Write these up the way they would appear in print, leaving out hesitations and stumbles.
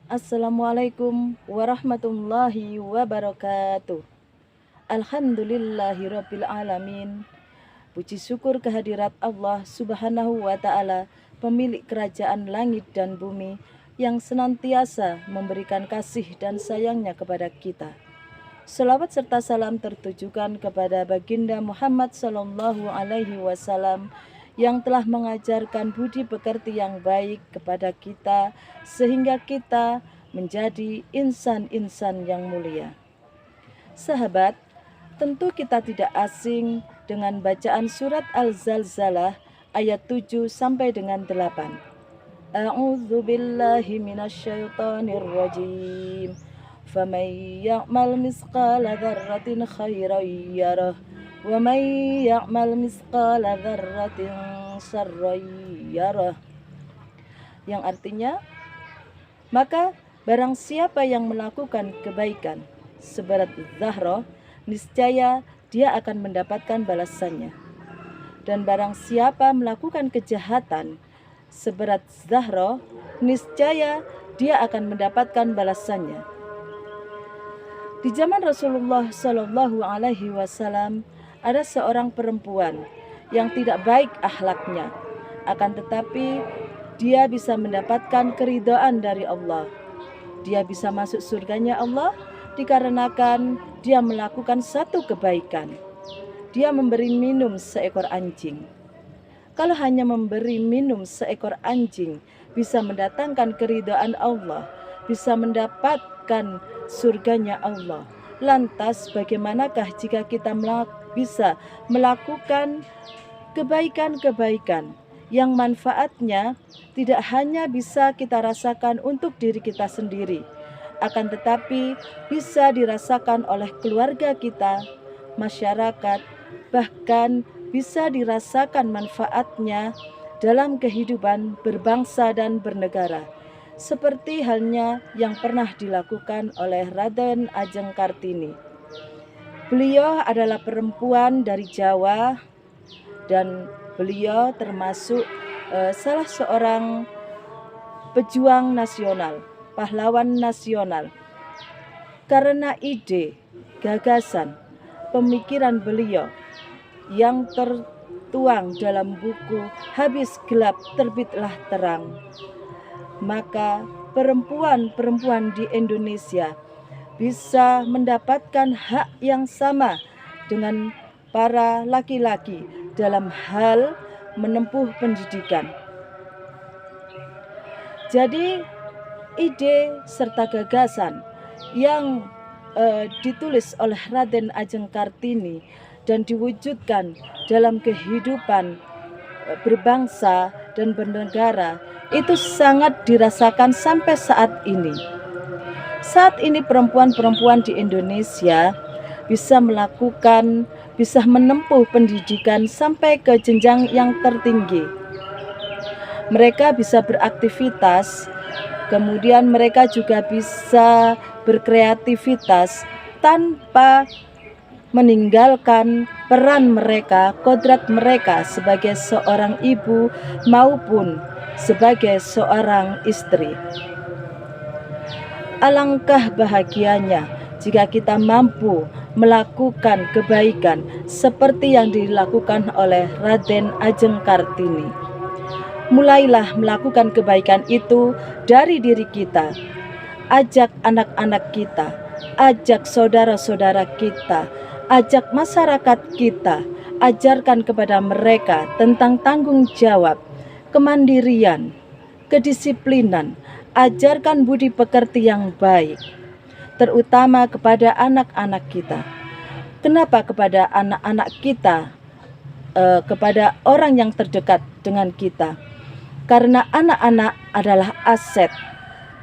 Assalamualaikum warahmatullahi wabarakatuh. Alhamdulillahirabbil alamin. Puji syukur kehadirat Allah Subhanahu wa taala, pemilik kerajaan langit dan bumi, yang senantiasa memberikan kasih dan sayangnya kepada kita. Selawat serta salam tertujukan kepada baginda Muhammad sallallahu alaihi wasallam yang telah mengajarkan budi pekerti yang baik kepada kita sehingga kita menjadi insan-insan yang mulia. Sahabat, tentu kita tidak asing dengan bacaan surat Al-Zalzalah ayat 7 sampai dengan 8. A'udzu billahi minasyaitonir rajim. فَمَن يَعْمَلْ مِثْقَالَ ذَرَّةٍ خَيْرًا يَرَهُ وَمَن يَعْمَلْ مِثْقَالَ ذَرَّةٍ شَرًّا يَرَهُ. Yang artinya, maka barang siapa yang melakukan kebaikan seberat zarrah, niscaya dia akan mendapatkan balasannya. Dan barang siapa melakukan kejahatan seberat zarrah, niscaya dia akan mendapatkan balasannya. Di zaman Rasulullah Shallallahu Alaihi Wasallam ada seorang perempuan yang tidak baik akhlaknya, akan tetapi dia bisa mendapatkan keridhaan dari Allah. Dia bisa masuk surganya Allah dikarenakan dia melakukan satu kebaikan. Dia memberi minum seekor anjing. Kalau hanya memberi minum seekor anjing bisa mendatangkan keridhaan Allah, bisa mendapatkan surganya Allah. Lantas bagaimanakah jika kita bisa melakukan kebaikan-kebaikan yang manfaatnya tidak hanya bisa kita rasakan untuk diri kita sendiri, akan tetapi bisa dirasakan oleh keluarga kita, masyarakat, bahkan bisa dirasakan manfaatnya dalam kehidupan berbangsa dan bernegara. Seperti halnya yang pernah dilakukan oleh Raden Ajeng Kartini. Beliau adalah perempuan dari Jawa dan beliau termasuk salah seorang pejuang nasional, pahlawan nasional. Karena ide, gagasan, pemikiran beliau yang tertuang dalam buku Habis Gelap Terbitlah Terang, maka perempuan-perempuan di Indonesia bisa mendapatkan hak yang sama dengan para laki-laki dalam hal menempuh pendidikan. Jadi ide serta gagasan yang ditulis oleh Raden Ajeng Kartini dan diwujudkan dalam kehidupan berbangsa dan bernegara itu sangat dirasakan sampai saat ini. Saat ini perempuan-perempuan di Indonesia bisa menempuh pendidikan sampai ke jenjang yang tertinggi. Mereka bisa beraktivitas, kemudian mereka juga bisa berkreativitas tanpa meninggalkan peran mereka, kodrat mereka sebagai seorang ibu maupun sebagai seorang istri. Alangkah bahagianya jika kita mampu melakukan kebaikan seperti yang dilakukan oleh Raden Ajeng Kartini. Mulailah melakukan kebaikan itu dari diri kita. Ajak anak-anak kita, ajak saudara-saudara kita, ajak masyarakat kita, ajarkan kepada mereka tentang tanggung jawab, kemandirian, kedisiplinan, ajarkan budi pekerti yang baik, terutama kepada anak-anak kita. Kenapa kepada anak-anak kita? Kepada orang yang terdekat dengan kita. Karena anak-anak adalah aset.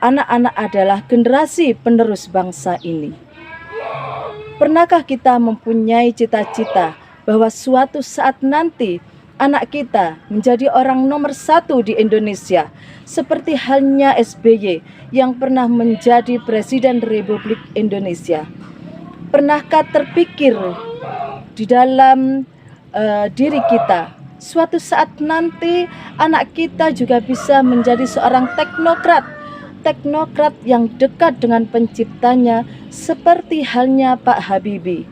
Anak-anak adalah generasi penerus bangsa ini. Pernahkah kita mempunyai cita-cita bahwa suatu saat nanti anak kita menjadi orang nomor 1 di Indonesia, seperti halnya SBY yang pernah menjadi Presiden Republik Indonesia? Pernahkah terpikir di dalam diri kita, suatu saat nanti anak kita juga bisa menjadi seorang teknokrat, teknokrat yang dekat dengan penciptanya seperti halnya Pak Habibie.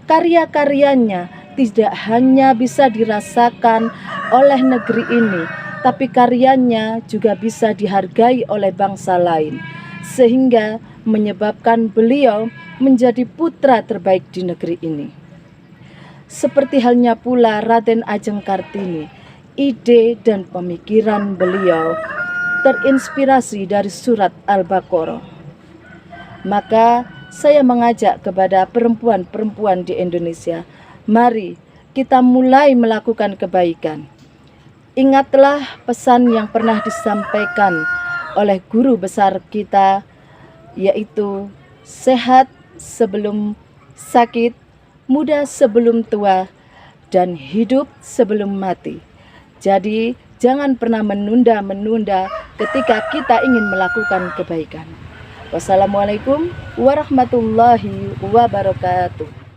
Karya-karyanya tidak hanya bisa dirasakan oleh negeri ini, tapi karyanya juga bisa dihargai oleh bangsa lain, sehingga menyebabkan beliau menjadi putra terbaik di negeri ini. Seperti halnya pula Raden Ajeng Kartini, ide dan pemikiran beliau terinspirasi dari surat Al-Baqarah. Maka saya mengajak kepada perempuan-perempuan di Indonesia, mari kita mulai melakukan kebaikan. Ingatlah pesan yang pernah disampaikan oleh guru besar kita, yaitu sehat sebelum sakit, muda sebelum tua, dan hidup sebelum mati. Jadi jangan pernah menunda-menunda ketika kita ingin melakukan kebaikan. Wassalamualaikum warahmatullahi wabarakatuh.